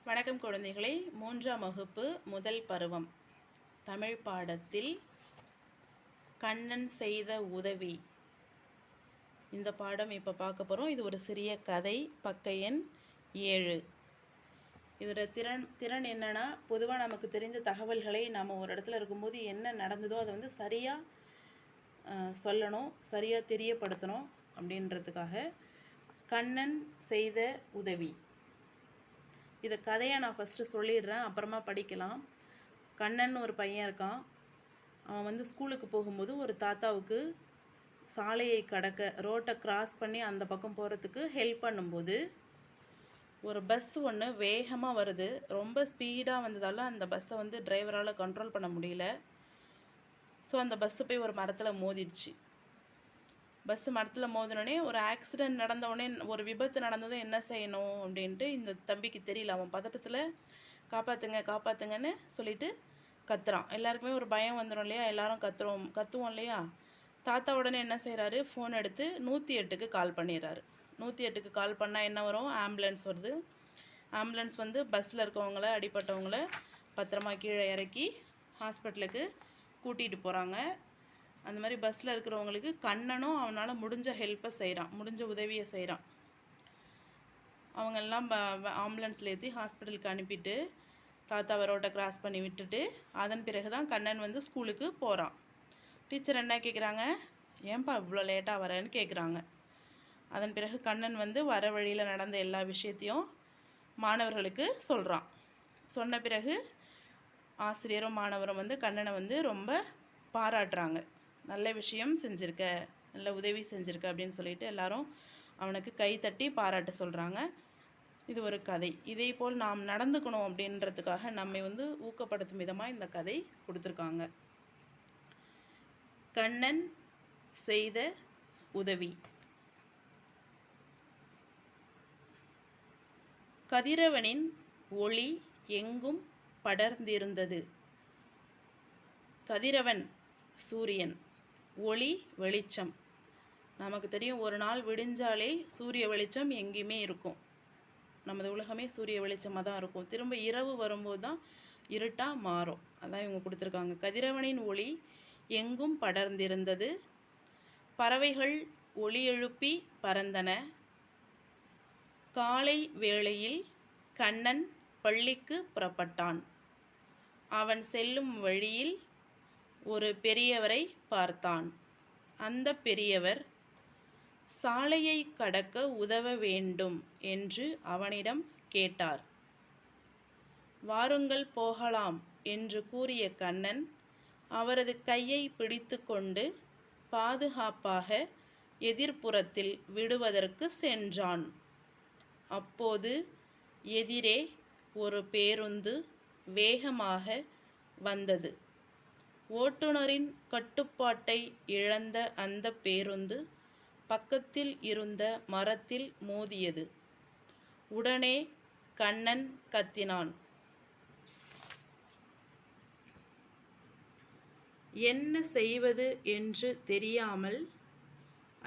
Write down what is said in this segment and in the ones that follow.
வணக்கம் குழந்தைகளை. 3ஆம் வகுப்பு முதல் பருவம் தமிழ் பாடத்தில் கண்ணன் செய்த உதவி இந்த பாடம் இப்போ பார்க்க போகிறோம். இது ஒரு சிறிய கதை. பக்க எண் 7. இதோட திறன் என்னன்னா, பொதுவாக நமக்கு தெரிந்த தகவல்களை நாம் ஒரு இடத்துல இருக்கும்போது என்ன நடந்ததோ அதை வந்து சரியாக சொல்லணும், சரியாக தெரியப்படுத்தணும் அப்படின்றதுக்காக கண்ணன் செய்த உதவி. இதை கதையை நான் ஃபஸ்ட்டு சொல்லிடுறேன், அப்புறமா படிக்கலாம். கண்ணன் ஒரு பையன் இருக்கான். அவன் வந்து ஸ்கூலுக்கு போகும்போது ஒரு தாத்தாவுக்கு சாலையை கடக்க, ரோட்டை கிராஸ் பண்ணி அந்த பக்கம் போகிறதுக்கு ஹெல்ப் பண்ணும்போது ஒரு பஸ் ஒன்று வேகமாக வருது. ரொம்ப ஸ்பீடாக வந்ததால் அந்த பஸ்ஸை வந்து டிரைவரால் கண்ட்ரோல் பண்ண முடியல. ஸோ அந்த பஸ்ஸு போய் ஒரு மரத்தில் மோதிடுச்சு. பஸ்ஸு மரத்தில் மோதினோடனே ஒரு ஆக்சிடெண்ட் நடந்தவுடனே, ஒரு விபத்து நடந்ததும் என்ன செய்யணும் அப்படின்ட்டு இந்த தம்பிக்கு தெரியல. அவன் பதட்டத்தில் காப்பாற்றுங்க காப்பாற்றுங்கன்னு சொல்லிட்டு கத்துறான். எல்லாருக்குமே ஒரு பயம் வந்துடும் இல்லையா, எல்லாரும் கத்துவோம் இல்லையா. தாத்தா உடனே என்ன செய்கிறாரு, ஃபோன் எடுத்து 108க்கு கால் பண்ணிடுறாரு. 108க்கு கால் பண்ணால் என்ன வரும், ஆம்புலன்ஸ் வருது. ஆம்புலன்ஸ் வந்து பஸ்ஸில் இருக்கவங்கள, அடிப்பட்டவங்கள பத்திரமா கீழே இறக்கி ஹாஸ்பிட்டலுக்கு கூட்டிகிட்டு போகிறாங்க. அந்த மாதிரி பஸ்ஸில் இருக்கிறவங்களுக்கு கண்ணனும் அவனால் முடிஞ்ச ஹெல்ப்பை செய்கிறான், முடிஞ்ச உதவியை செய்கிறான். அவங்கெல்லாம் ஆம்புலன்ஸில் ஏற்றி ஹாஸ்பிட்டலுக்கு அனுப்பிட்டு தாத்தாவை ரோட்டை கிராஸ் பண்ணி விட்டுட்டு அதன் பிறகு தான் கண்ணன் வந்து ஸ்கூலுக்கு போகிறான். டீச்சர் என்ன கேட்குறாங்க, ஏன்பா இவ்வளோ லேட்டாக வரேன்னு கேட்குறாங்க. அதன் பிறகு கண்ணன் வந்து வர வழியில் நடந்த எல்லா விஷயத்தையும் மாணவர்களுக்கு சொல்கிறான். சொன்ன பிறகு ஆசிரியரும் மாணவரும் வந்து கண்ணனை வந்து ரொம்ப பாராட்டுறாங்க. நல்ல விஷயம் செஞ்சுருக்க, நல்ல உதவி செஞ்சுருக்க அப்படின்னு சொல்லிட்டு எல்லாரும் அவனுக்கு கை தட்டி பாராட்ட சொல்கிறாங்க. இது ஒரு கதை. இதே போல் நாம் நடந்துக்கணும் அப்படின்றதுக்காக நம்மை வந்து ஊக்கப்படுத்தும் விதமாக இந்த கதை கொடுத்துருக்காங்க. கண்ணன் செய்த உதவி. கதிரவனின் ஒளி எங்கும் படர்ந்திருந்தது. கதிரவன் சூரியன், ஒளி வெளிச்சம். நமக்கு தெரியும், ஒரு நாள் விடிஞ்சாலே சூரிய வெளிச்சம் எங்கேயுமே இருக்கும். நமது உலகமே சூரிய வெளிச்சமாக தான் இருக்கும். திரும்ப இரவு வரும்போது தான் இருட்டாக மாறும். அதான் இவங்க கொடுத்துருக்காங்க. கதிரவனின் ஒளி எங்கும் படர்ந்திருந்தது. பறவைகள் ஒளி எழுப்பி பறந்தன. காலை வேளையில் கண்ணன் பள்ளிக்கு புறப்பட்டான். அவன் செல்லும் வழியில் ஒரு பெரியவரை பார்த்தான். அந்த பெரியவர் சாலையை கடக்க உதவ வேண்டும் என்று அவனிடம் கேட்டார். வாருங்கள் போகலாம் என்று கூறிய கண்ணன் அவரது கையை பிடித்து கொண்டு பாதுகாப்பாக எதிர்ப்புறத்தில் விடுவதற்கு சென்றான். அப்போது எதிரே ஒரு பேருந்து வேகமாக வந்தது. ஓட்டுநரின் கட்டுப்பாட்டை இழந்த அந்த பேருந்து பக்கத்தில் இருந்த மரத்தில் மோதியது. உடனே கண்ணன் கத்தினான். என்ன செய்வது என்று தெரியாமல்,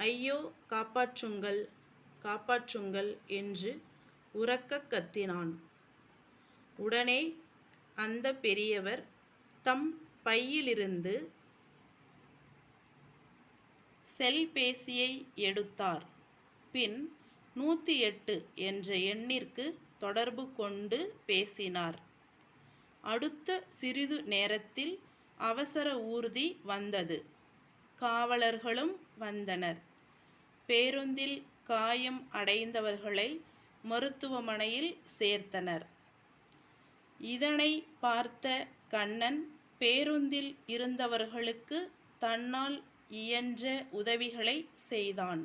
ஐயோ காப்பாற்றுங்கள் காப்பாற்றுங்கள் என்று உரக்க கத்தினான். உடனே அந்த பெரியவர் தம் பையிலிருந்து செல்பேசியை எடுத்தார். பின் 108 என்ற எண்ணிற்கு தொடர்பு கொண்டு பேசினார். அடுத்த சிறிது நேரத்தில் அவசர ஊர்தி வந்தது. காவலர்களும் வந்தனர். பேருந்தில் காயம் அடைந்தவர்களை மருத்துவமனையில் சேர்த்தனர். இதனை பார்த்த கண்ணன் பேருந்தில் இருந்தவர்களுக்கு தன்னால் இயன்ற உதவிகளை செய்தான்.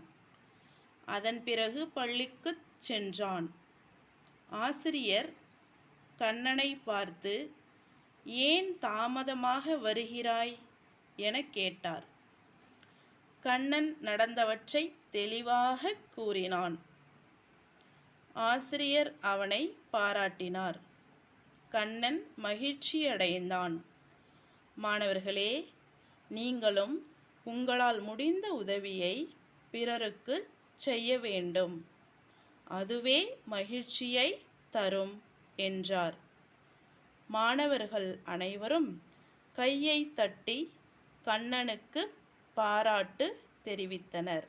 அதன் பிறகு பள்ளிக்கு சென்றான். ஆசிரியர் கண்ணனை பார்த்து, ஏன் தாமதமாக வருகிறாய் என கேட்டார். கண்ணன் நடந்தவற்றை தெளிவாக கூறினான். ஆசிரியர் அவனை பாராட்டினார். கண்ணன் மகிழ்ச்சியடைந்தான். மாணவர்களே, நீங்களும் உங்களால் முடிந்த உதவியை பிறருக்கு செய்ய வேண்டும். அதுவே மகிழ்ச்சியை தரும். என்றார். மாணவர்கள் அனைவரும் கையை தட்டி கண்ணனுக்கு பாராட்டு தெரிவித்தனர்.